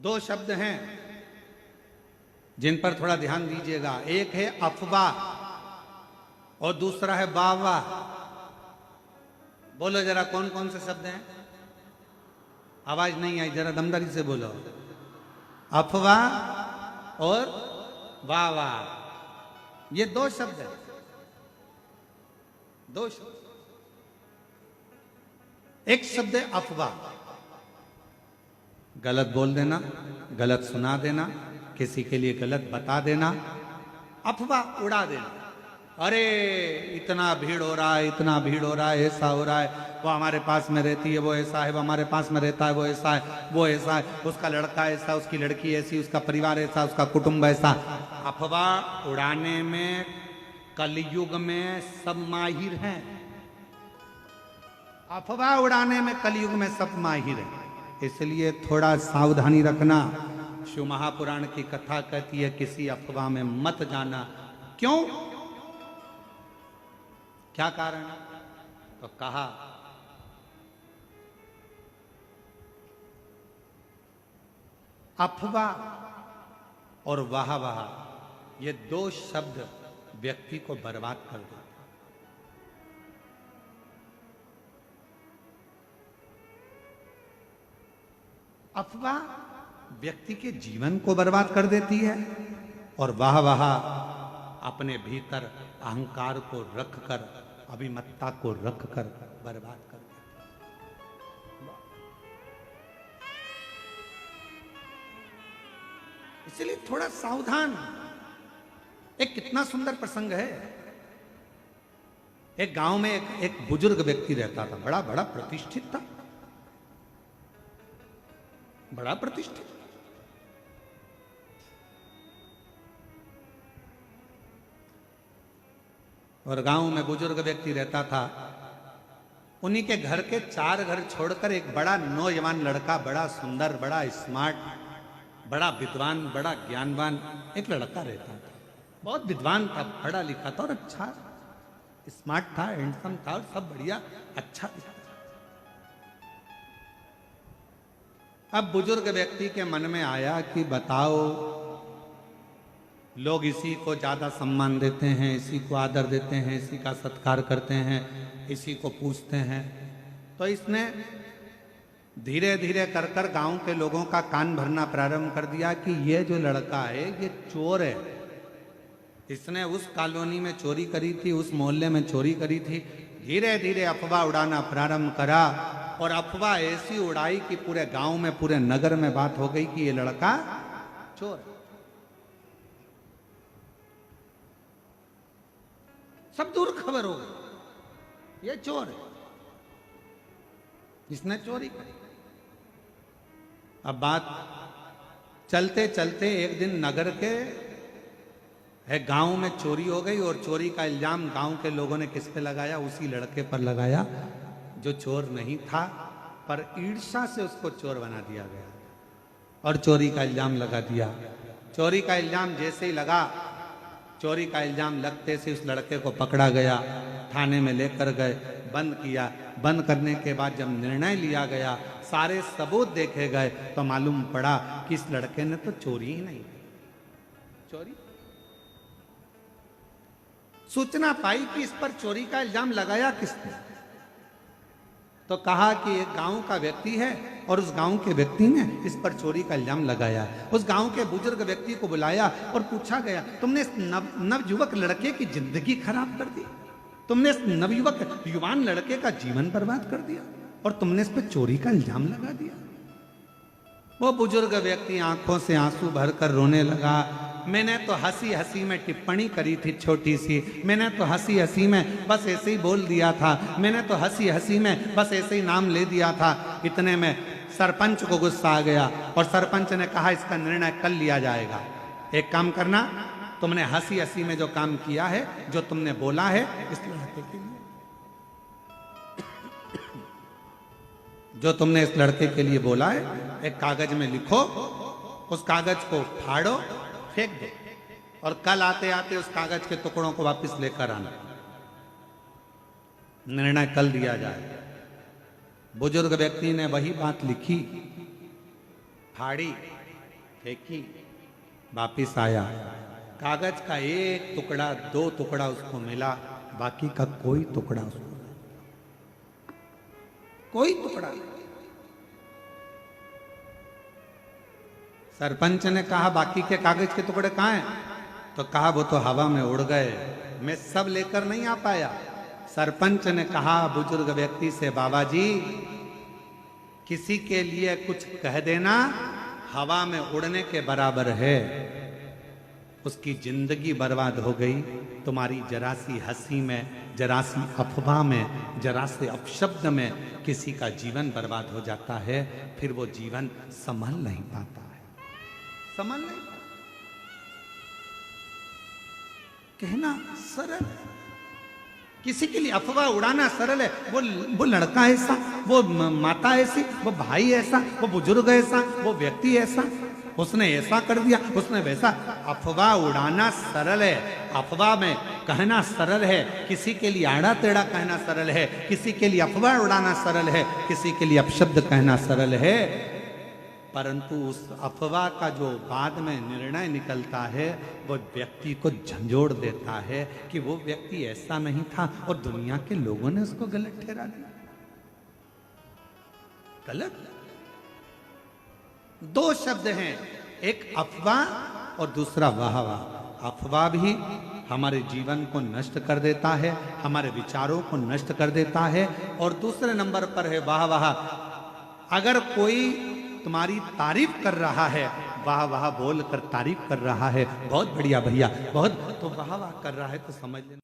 दो शब्द हैं जिन पर थोड़ा ध्यान दीजिएगा। एक है अफवाह और दूसरा है वाह। बोलो जरा कौन कौन से शब्द हैं? आवाज नहीं आई, जरा दमदारी से बोलो। अफवाह और वाह, ये दो शब्द हैं, दो शब्द। एक शब्द है अफवाह, गलत बोल देना, गलत सुना देना, किसी के लिए गलत बता देना, अफवाह उड़ा देना। अरे इतना भीड़ हो रहा है, इतना भीड़ हो रहा है, ऐसा हो रहा है, वो हमारे पास में रहती है, वो ऐसा है, वो हमारे पास में रहता है, वो ऐसा है, वो ऐसा है, उसका लड़का ऐसा, उसकी लड़की ऐसी, उसका परिवार ऐसा, उसका कुटुंब ऐसा। अफवाह उड़ाने में कलयुग में सब माहिर हैं। अफवाह उड़ाने में कलयुग में सब माहिर हैं, इसलिए थोड़ा सावधानी रखना। शिव महापुराण की कथा कहती है किसी अफवाह में मत जाना। क्यों? क्या कारण? तो कहा अफवाह और वाह ये दो शब्द व्यक्ति को बर्बाद कर देते। अफवाह व्यक्ति के जीवन को बर्बाद कर देती है और वाह अपने भीतर अहंकार को रखकर, अभिमत्ता को रखकर बर्बाद कर देती है। इसलिए थोड़ा सावधान। एक कितना सुंदर प्रसंग है। एक गांव में एक बुजुर्ग व्यक्ति रहता था, बड़ा बड़ा प्रतिष्ठित था, बड़ा प्रतिष्ठित। और गांव में बुजुर्ग व्यक्ति रहता था। उन्हीं के घर के 4 घर छोड़कर एक बड़ा नौजवान लड़का, बड़ा सुंदर, बड़ा स्मार्ट, बड़ा विद्वान, बड़ा ज्ञानवान एक लड़का रहता था। बहुत विद्वान था, पढ़ा लिखा था और अच्छा स्मार्ट था, हैंडसम था और सब बढ़िया अच्छा था। अब बुजुर्ग व्यक्ति के मन में आया कि बताओ, लोग इसी को ज्यादा सम्मान देते हैं, इसी को आदर देते हैं, इसी का सत्कार करते हैं, इसी को पूछते हैं। तो इसने धीरे धीरे कर कर गांव के लोगों का कान भरना प्रारंभ कर दिया कि ये जो लड़का है ये चोर है। इसने उस कॉलोनी में चोरी करी थी, उस मोहल्ले में चोरी करी थी। धीरे धीरे अफवाह उड़ाना प्रारंभ करा और अफवाह ऐसी उड़ाई कि पूरे गांव में, पूरे नगर में बात हो गई कि ये लड़का चोर है। सब दूर खबर हो गई, ये चोर है, इसने चोरी की। अब बात चलते चलते एक दिन नगर के एक गांव में चोरी हो गई और चोरी का इल्जाम गांव के लोगों ने किस पे लगाया? उसी लड़के पर लगाया जो चोर नहीं था, पर ईर्ष्या से उसको चोर बना दिया गया और चोरी का इल्जाम लगा दिया। चोरी का इल्जाम जैसे ही लगा, चोरी का इल्जाम लगते से उस लड़के को पकड़ा गया, थाने में लेकर गए, बंद किया। बंद करने के बाद जब निर्णय लिया गया, सारे सबूत देखे गए, तो मालूम पड़ा कि इस लड़के ने तो चोरी ही नहीं की। चोरी सूचना पाई कि इस पर चोरी का इल्जाम लगाया किसने, तो कहा कि एक गांव का व्यक्ति है और उस गांव के व्यक्ति ने इस पर चोरी का इल्जाम लगाया। उस गांव के बुजुर्ग व्यक्ति को बुलाया और पूछा गया, तुमने इस नवयुवक लड़के की जिंदगी खराब कर दी, तुमने इस नवयुवक युवान लड़के का जीवन बर्बाद कर दिया और तुमने इस पर चोरी का इल्जाम लगा दिया। वो बुजुर्ग व्यक्ति आंखों से आंसू भरकर रोने लगा। मैंने तो हंसी हंसी में टिप्पणी करी थी छोटी सी, मैंने तो हंसी हंसी में बस ऐसे ही बोल दिया था, मैंने तो हंसी हंसी में बस ऐसे ही नाम ले दिया था। इतने में सरपंच को गुस्सा आ गया और सरपंच ने कहा इसका निर्णय कल लिया जाएगा। एक काम करना, तुमने हंसी हंसी में जो काम किया है, जो तुमने बोला है, इस लड़के के लिए, जो तुमने इस लड़के के लिए बोला है, एक कागज में लिखो, उस कागज को फाड़ो, फेंक दो और कल आते आते उस कागज के टुकड़ों को वापस लेकर आना। निर्णय कल दिया जाए। बुजुर्ग व्यक्ति ने वही बात लिखी, फाड़ी फेंकी, वापिस आया, कागज का एक टुकड़ा, 2 टुकड़ा उसको मिला, बाकी का कोई टुकड़ा उसको नहीं, कोई टुकड़ा नहीं। सरपंच ने कहा बाकी के कागज के टुकड़े कहाँ हैं? तो कहा वो तो हवा में उड़ गए, मैं सब लेकर नहीं आ पाया। सरपंच ने कहा बुजुर्ग व्यक्ति से, बाबा जी किसी के लिए कुछ कह देना हवा में उड़ने के बराबर है, उसकी जिंदगी बर्बाद हो गई। तुम्हारी जरा सी हंसी में, जरा सी अफवाह में, जरा से अपशब्द में किसी का जीवन बर्बाद हो जाता है, फिर वो जीवन संभल नहीं पाता है, संभल नहीं पाता। कहना सरल, किसी के लिए अफवाह उड़ाना सरल है। वो लड़का ऐसा, वो माता ऐसी, वो भाई ऐसा, वो बुजुर्ग ऐसा, वो व्यक्ति ऐसा, उसने ऐसा कर दिया, उसने वैसा। अफवाह उड़ाना सरल है, अफवाह में कहना सरल है, किसी के लिए आड़ा टेढ़ा कहना सरल है, किसी के लिए अफवाह उड़ाना सरल है, किसी के लिए अपशब्द कहना सरल है। परंतु उस अफवाह का जो बाद में निर्णय निकलता है वो व्यक्ति को झंझोड़ देता है कि वो व्यक्ति ऐसा नहीं था और दुनिया के लोगों ने उसको गलत ठहरा दिया। गलत। 2 शब्द हैं, एक अफवाह और दूसरा वाहवाह। अफवाह भी हमारे जीवन को नष्ट कर देता है, हमारे विचारों को नष्ट कर देता है। और दूसरे नंबर पर है वाहवाह। अगर कोई तुम्हारी तारीफ कर रहा है, वाह वाह बोल कर तारीफ कर रहा है, बहुत बढ़िया भैया, बहुत, तो वाह वाह कर रहा है तो समझ लेना